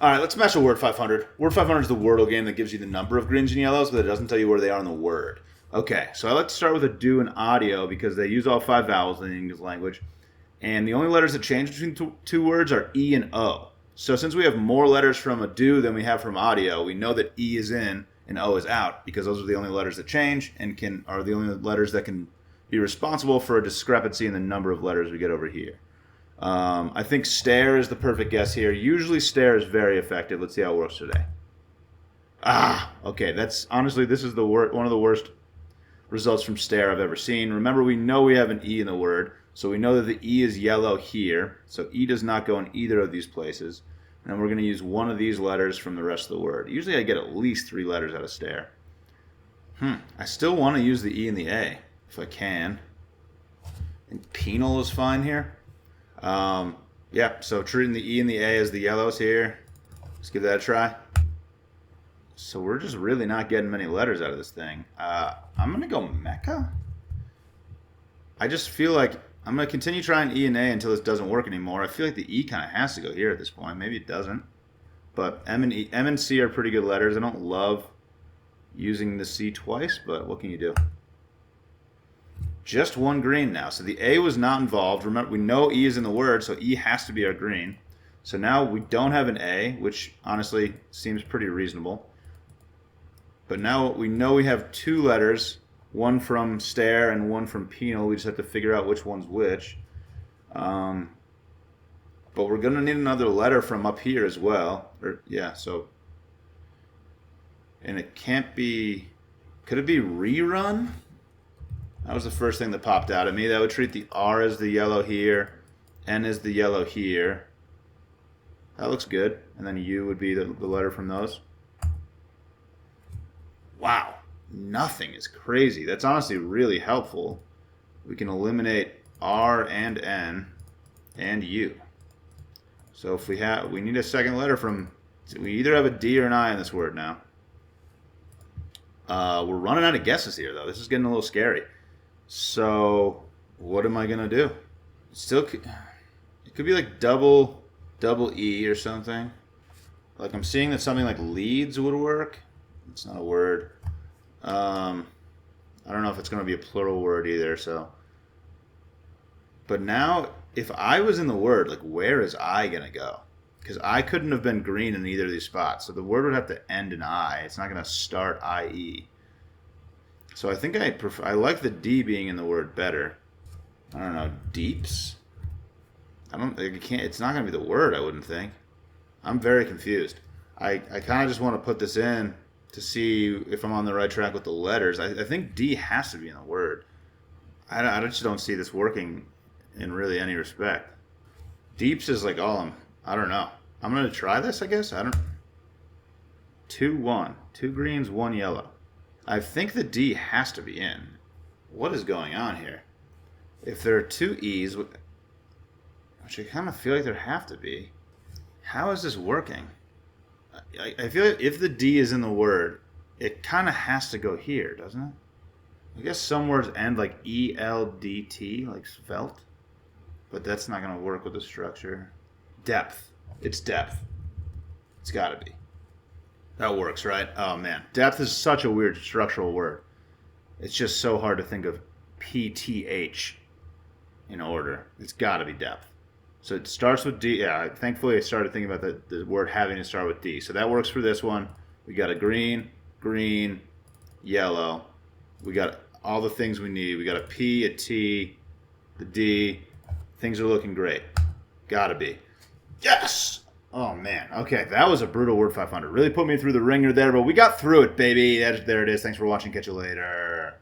All right, let's smash a Word 500. Word 500 is the Wordle game that gives you the number of greens and yellows, but it doesn't tell you where they are in the word. Okay, so I like to start with a do and audio because they use all 5 vowels in the English language. And the only letters that change between two words are E and O. So since we have more letters from a do than we have from audio, we know that E is in and O is out because those are the only letters that change and are the only letters that can be responsible for a discrepancy in the number of letters we get over here. I think stare is the perfect guess here. Usually stare is very effective. Let's see how it works today. Okay. That's honestly, this is one of the worst results from stare I've ever seen. Remember, we know we have an E in the word, so we know that the E is yellow here. So E does not go in either of these places. And we're going to use one of these letters from the rest of the word. Usually I get at least 3 letters out of stare. I still want to use the E and the A if I can. And penal is fine here. Yeah, so treating the E and the A as the yellows here. Let's give that a try. So we're just really not getting many letters out of this thing. I'm going to go Mecca. I just feel like I'm going to continue trying E and A until this doesn't work anymore. I feel like the E kind of has to go here at this point. Maybe it doesn't. But M and C are pretty good letters. I don't love using the C twice, but what can you do? Just one green now. So the A was not involved. Remember, we know E is in the word, so E has to be our green. So now we don't have an A, which honestly seems pretty reasonable. But now we know we have 2 letters, one from stare and one from penal. We just have to figure out which one's which. But we're going to need another letter from up here as well. And it can't be... Could it be rerun? That was the first thing that popped out at me. That would treat the R as the yellow here, N as the yellow here. That looks good. And then U would be the letter from those. Wow. Nothing is crazy. That's honestly really helpful. We can eliminate R and N and U. So if we need a second letter from... We either have a D or an I in this word now. We're running out of guesses here, though. This is getting a little scary. So, what am I going to do? It could be like double E or something. Like I'm seeing that something like leads would work. It's not a word. I don't know if it's going to be a plural word either, so. But now, if I was in the word, like where is I going to go? Because I couldn't have been green in either of these spots. So the word would have to end in I. It's not going to start IE. So I think I like the D being in the word better. I don't know, deeps? It's not going to be the word, I wouldn't think. I'm very confused. I kind of just want to put this in to see if I'm on the right track with the letters. I think D has to be in the word. I just don't see this working in really any respect. Deeps is like I don't know. I'm going to try this, I guess. 2-1. 2 greens, 1 yellow. I think the D has to be in. What is going on here? If there are 2 E's, which I kind of feel like there have to be, how is this working? I feel like if the D is in the word, it kind of has to go here, doesn't it? I guess some words end like ELDT, like svelte, but that's not going to work with the structure. Depth. It's depth. It's got to be. That works, right? Oh, man. Depth is such a weird structural word. It's just so hard to think of PTH in order. It's got to be depth. So it starts with D. Yeah, thankfully I started thinking about the word having to start with D. So that works for this one. We got a green, yellow. We got all the things we need. We got a P, a T, the D. Things are looking great. Gotta be. Yes! Oh, man. Okay, that was a brutal Word 500. Really put me through the ringer there, but we got through it, baby. There it is. Thanks for watching. Catch you later.